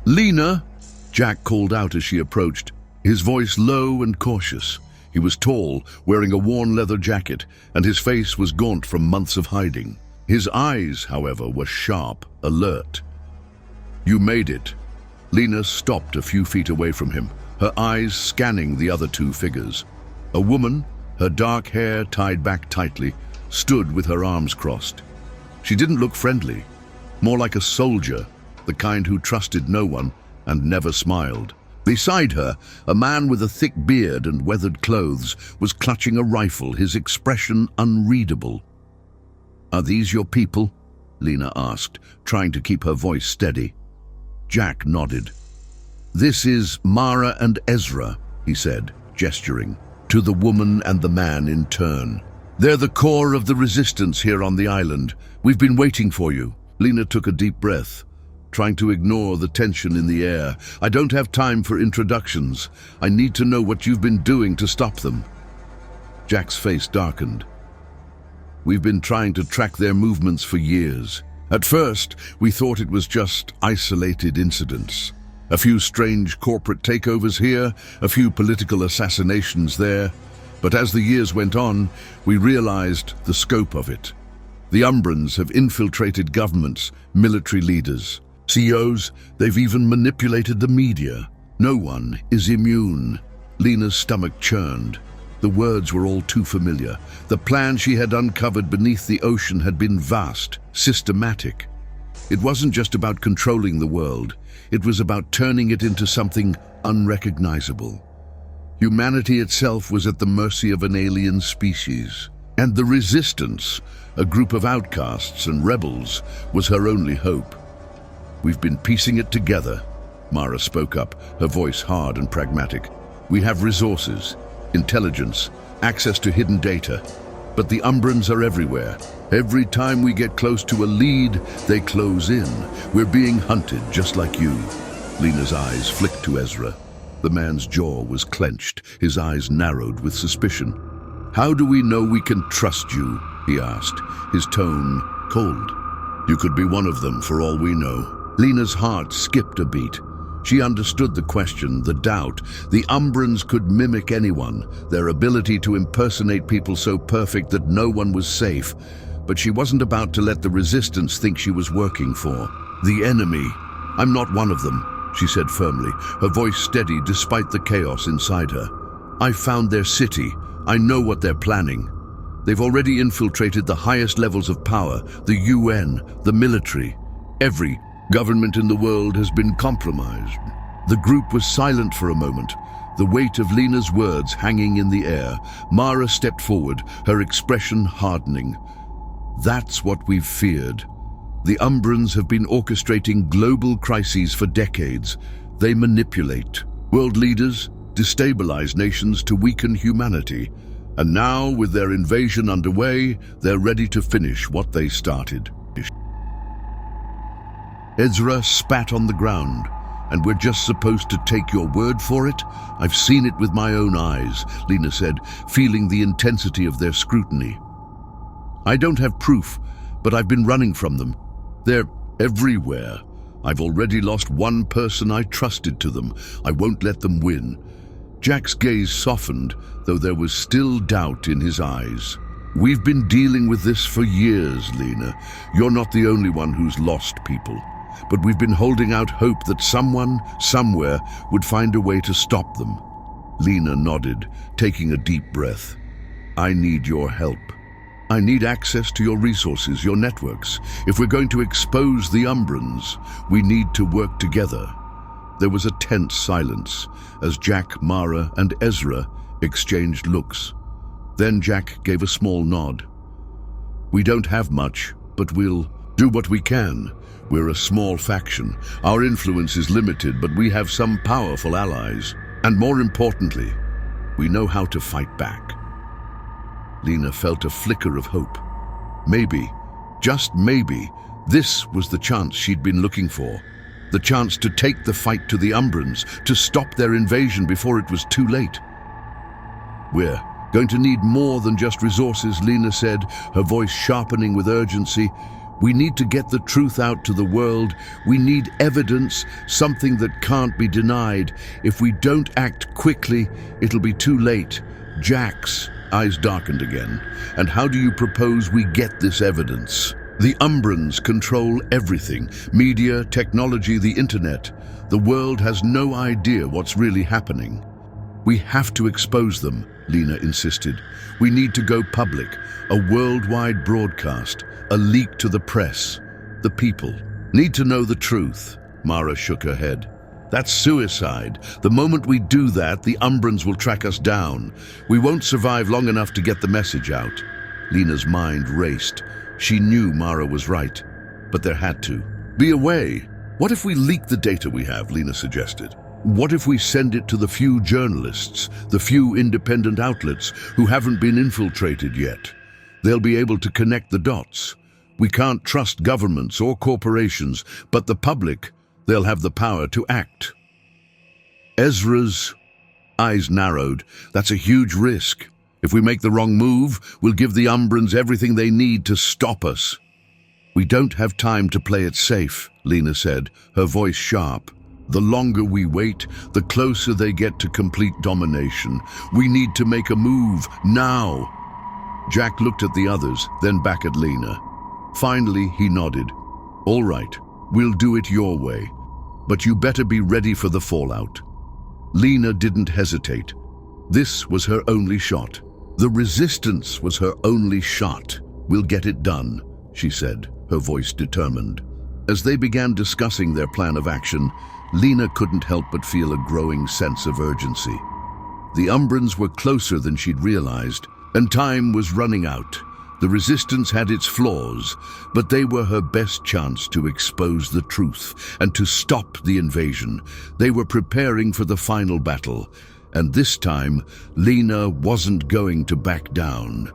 A: "Lena!" Jack called out as she approached, his voice low and cautious. He was tall, wearing a worn leather jacket, and his face was gaunt from months of hiding. His eyes, however, were sharp, alert. "You made it." Lena stopped a few feet away from him, her eyes scanning the other 2 figures. A woman, her dark hair tied back tightly, stood with her arms crossed. She didn't look friendly, more like a soldier, the kind who trusted no one and never smiled. Beside her, a man with a thick beard and weathered clothes was clutching a rifle, his expression unreadable. "Are these your people?" Lena asked, trying to keep her voice steady. Jack nodded. "This is Mara and Ezra," he said, gesturing to the woman and the man in turn. "They're the core of the resistance here on the island. We've been waiting for you." Lena took a deep breath, trying to ignore the tension in the air. "I don't have time for introductions. I need to know what you've been doing to stop them." Jack's face darkened. "We've been trying to track their movements for years. At first, we thought it was just isolated incidents. A few strange corporate takeovers here, a few political assassinations there. But as the years went on, we realized the scope of it. The Umbrans have infiltrated governments, military leaders, CEOs. They've even manipulated the media. No one is immune." Lena's stomach churned. The words were all too familiar. The plan she had uncovered beneath the ocean had been vast, systematic. It wasn't just about controlling the world. It was about turning it into something unrecognizable. Humanity itself was at the mercy of an alien species. And the resistance, a group of outcasts and rebels, was her only hope. "We've been piecing it together," Mara spoke up, her voice hard and pragmatic. "We have resources, intelligence, access to hidden data. But the Umbrans are everywhere. Every time we get close to a lead, they close in. We're being hunted, just like you. Lena's eyes flicked to Ezra. The man's jaw was clenched, his eyes narrowed with suspicion. "How do we know we can trust you?" he asked, his tone cold. "You could be one of them, for all we know." Lena's heart skipped a beat. She understood the question, the doubt. The Umbrans could mimic anyone, their ability to impersonate people so perfect that no one was safe. But she wasn't about to let the resistance think she was working for the enemy. "I'm not one of them," she said firmly, her voice steady despite the chaos inside her. "I found their city. I know what they're planning. They've already infiltrated the highest levels of power, the UN, the military. Every government in the world has been compromised." The group was silent for a moment, the weight of Lena's words hanging in the air. Mara stepped forward, her expression hardening. "That's what we've feared. The Umbrans have been orchestrating global crises for decades. They manipulate world leaders, destabilize nations to weaken humanity. And now, with their invasion underway, they're ready to finish what they started." Ezra spat on the ground. "And we're just supposed to take your word for it? I've seen it with my own eyes," Lena said, feeling the intensity of their scrutiny. "I don't have proof, but I've been running from them. They're everywhere. I've already lost one person I trusted to them. I won't let them win." Jack's gaze softened, though there was still doubt in his eyes. "We've been dealing with this for years, Lena. You're not the only one who's lost people. But we've been holding out hope that someone, somewhere, would find a way to stop them." Lena nodded, taking a deep breath. "I need your help. I need access to your resources, your networks. If we're going to expose the Umbrans, we need to work together." There was a tense silence as Jack, Mara, and Ezra exchanged looks. Then Jack gave a small nod. "We don't have much, but we'll do what we can. We're a small faction. Our influence is limited, but we have some powerful allies. And more importantly, we know how to fight back." Lena felt a flicker of hope. Maybe, just maybe, this was the chance she'd been looking for. The chance to take the fight to the Umbrans, to stop their invasion before it was too late. "We're going to need more than just resources," Lena said, her voice sharpening with urgency. "We need to get the truth out to the world. We need evidence, something that can't be denied. If we don't act quickly, it'll be too late." Jack's eyes darkened again. "And how do you propose we get this evidence?" "The Umbrans control everything. Media, technology, the internet. The world has no idea what's really happening." "We have to expose them," Lena insisted. "We need to go public. A worldwide broadcast. A leak to the press. The people need to know the truth." Mara shook her head. "That's suicide. The moment we do that, the Umbrans will track us down. We won't survive long enough to get the message out." Lena's mind raced. She knew Mara was right, but there had to be a way. "What if we leak the data we have?" Lena suggested. "What if we send it to the few journalists, the few independent outlets who haven't been infiltrated yet? They'll be able to connect the dots. We can't trust governments or corporations, but the public, they'll have the power to act." Ezra's eyes narrowed. "That's a huge risk. If we make the wrong move, we'll give the Umbrans everything they need to stop us." "We don't have time to play it safe," Lena said, her voice sharp. "The longer we wait, the closer they get to complete domination. We need to make a move, now." Jack looked at the others, then back at Lena. Finally, he nodded. "All right, we'll do it your way. But you better be ready for the fallout." Lena didn't hesitate. This was her only shot. The resistance was her only shot. "We'll get it done," she said, her voice determined. As they began discussing their plan of action, Lena couldn't help but feel a growing sense of urgency. The Umbrans were closer than she'd realized, and time was running out. The resistance had its flaws, but they were her best chance to expose the truth and to stop the invasion. They were preparing for the final battle, And this time, Lena wasn't going to back down.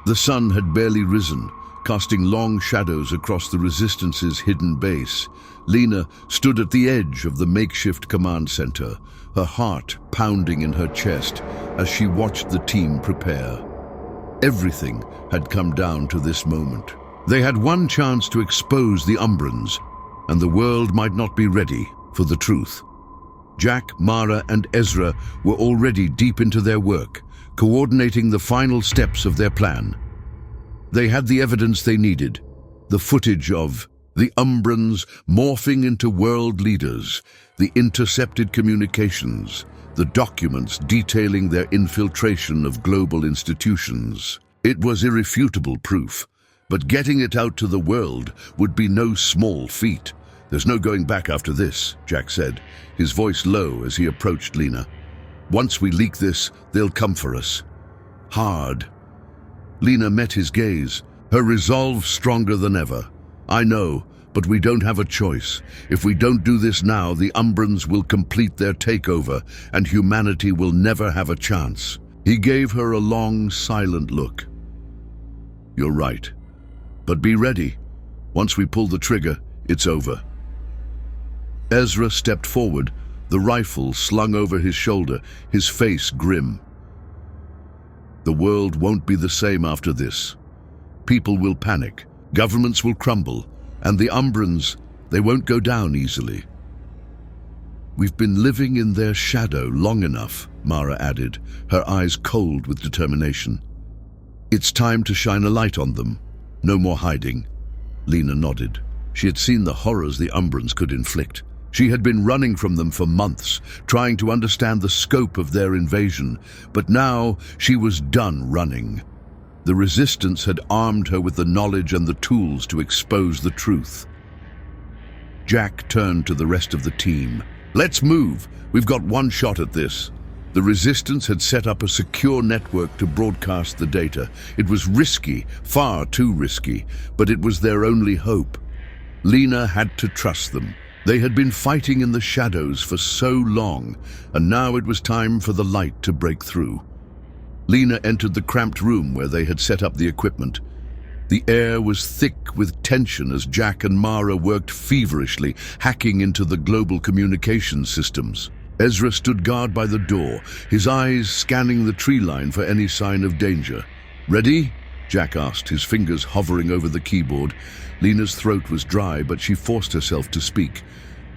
A: The sun had barely risen, casting long shadows across the Resistance's hidden base. Lena stood at the edge of the makeshift command center, her heart pounding in her chest as she watched the team prepare. Everything had come down to this moment. They had one chance to expose the Umbrans, and the world might not be ready for the truth. Jack, Mara, and Ezra were already deep into their work, coordinating the final steps of their plan. They had the evidence they needed, the footage of the Umbrans morphing into world leaders, the intercepted communications, the documents detailing their infiltration of global institutions. It was irrefutable proof, but getting it out to the world would be no small feat. "There's no going back after this," Jack said, his voice low as he approached Lena. "Once we leak this, they'll come for us. Hard." Lena met his gaze, her resolve stronger than ever. "I know, but we don't have a choice. If we don't do this now, the Umbrans will complete their takeover, and humanity will never have a chance." He gave her a long, silent look. "You're right. But be ready. Once we pull the trigger, it's over." Ezra stepped forward, the rifle slung over his shoulder, his face grim. "The world won't be the same after this. People will panic, governments will crumble, and the Umbrans, they won't go down easily." "We've been living in their shadow long enough," Mara added, her eyes cold with determination. "It's time to shine a light on them. No more hiding." Lena nodded. She had seen the horrors the Umbrans could inflict. She had been running from them for months, trying to understand the scope of their invasion, but now she was done running. The Resistance had armed her with the knowledge and the tools to expose the truth. Jack turned to the rest of the team. "Let's move. We've got one shot at this." The Resistance had set up a secure network to broadcast the data. It was risky, far too risky, but it was their only hope. Lena had to trust them. They had been fighting in the shadows for so long, and now it was time for the light to break through. Lena entered the cramped room where they had set up the equipment. The air was thick with tension as Jack and Mara worked feverishly, hacking into the global communications systems. Ezra stood guard by the door, his eyes scanning the tree line for any sign of danger. "Ready?" Jack asked, his fingers hovering over the keyboard. Lena's throat was dry, but she forced herself to speak.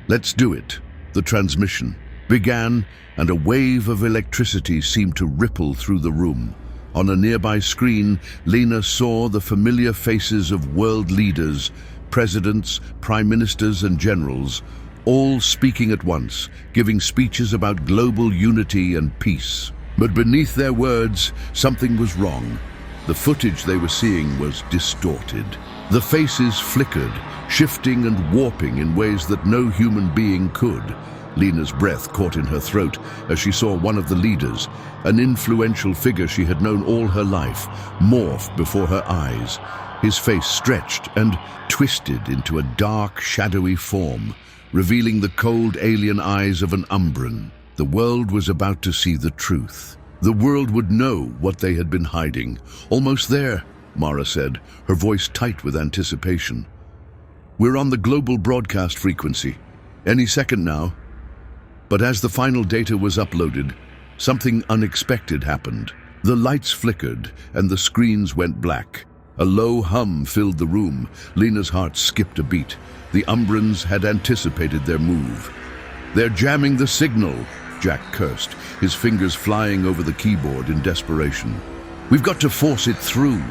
A: "Let's do it." The transmission began, and a wave of electricity seemed to ripple through the room. On a nearby screen, Lena saw the familiar faces of world leaders, presidents, prime ministers, and generals, all speaking at once, giving speeches about global unity and peace. But beneath their words, something was wrong. The footage they were seeing was distorted. The faces flickered, shifting and warping in ways that no human being could. Lena's breath caught in her throat as she saw one of the leaders, an influential figure she had known all her life, morph before her eyes. His face stretched and twisted into a dark, shadowy form, revealing the cold alien eyes of an Umbran. The world was about to see the truth. The world would know what they had been hiding. "Almost there," Mara said, her voice tight with anticipation. "We're on the global broadcast frequency. Any second now." But as the final data was uploaded, something unexpected happened. The lights flickered and the screens went black. A low hum filled the room. Lena's heart skipped a beat. The Umbrans had anticipated their move. "They're jamming the signal," Jack cursed, his fingers flying over the keyboard in desperation. "We've got to force it through."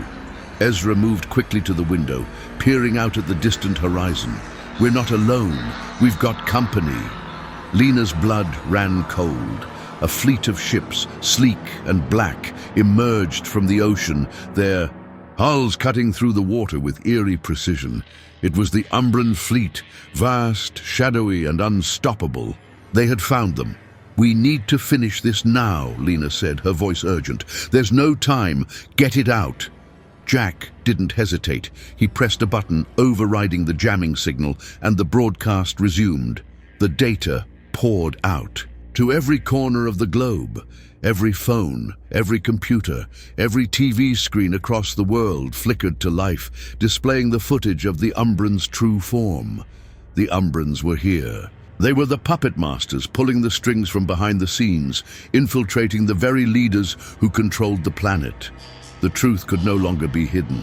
A: Ezra moved quickly to the window, peering out at the distant horizon. "We're not alone. We've got company." Lena's blood ran cold. A fleet of ships, sleek and black, emerged from the ocean, their hulls cutting through the water with eerie precision. It was the Umbran fleet, vast, shadowy, and unstoppable. They had found them. "We need to finish this now," Lena said, her voice urgent. "There's no time. Get it out." Jack didn't hesitate. He pressed a button overriding the jamming signal, and the broadcast resumed. The data poured out. To every corner of the globe, every phone, every computer, every TV screen across the world flickered to life, displaying the footage of the Umbrans' true form. The Umbrans were here. They were the puppet masters pulling the strings from behind the scenes, infiltrating the very leaders who controlled the planet. The truth could no longer be hidden.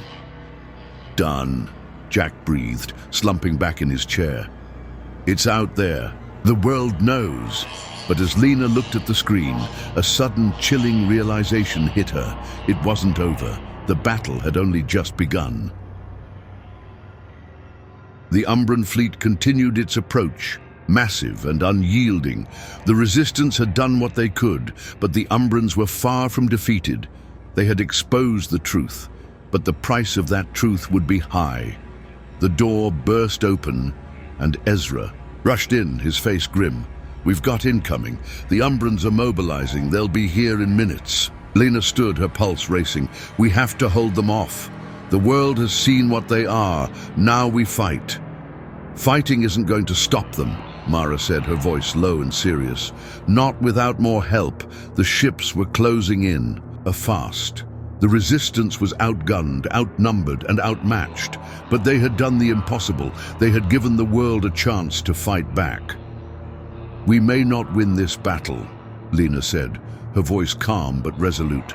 A: Done, Jack breathed, slumping back in his chair. It's out there. The world knows. But as Lena looked at the screen, a sudden chilling realization hit her. It wasn't over. The battle had only just begun. The Umbran fleet continued its approach, massive and unyielding. The resistance had done what they could, but the Umbrans were far from defeated. They had exposed the truth, but the price of that truth would be high. The door burst open, and Ezra rushed in, his face grim. We've got incoming. The Umbrans are mobilizing. They'll be here in minutes. Lena stood, her pulse racing. We have to hold them off. The world has seen what they are. Now we fight. Fighting isn't going to stop them, Mara said, her voice low and serious. Not without more help. The ships were closing in, fast. The resistance was outgunned, outnumbered, and outmatched. But they had done the impossible. They had given the world a chance to fight back. We may not win this battle, Lena said, her voice calm but resolute.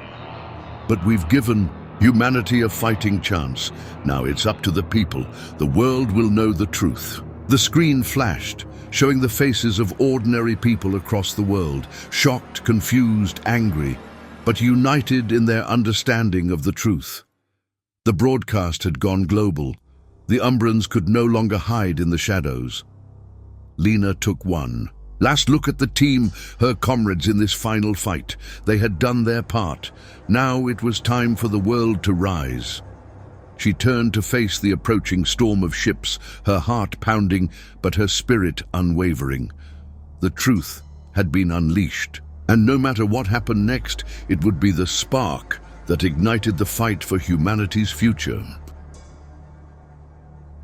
A: But we've given humanity a fighting chance. Now it's up to the people. The world will know the truth. The screen flashed, showing the faces of ordinary people across the world, shocked, confused, angry, but united in their understanding of the truth. The broadcast had gone global. The Umbrans could no longer hide in the shadows. Lena took one last look at the team, her comrades in this final fight. They had done their part. Now it was time for the world to rise. She turned to face the approaching storm of ships, her heart pounding, but her spirit unwavering. The truth had been unleashed, and no matter what happened next, it would be the spark that ignited the fight for humanity's future.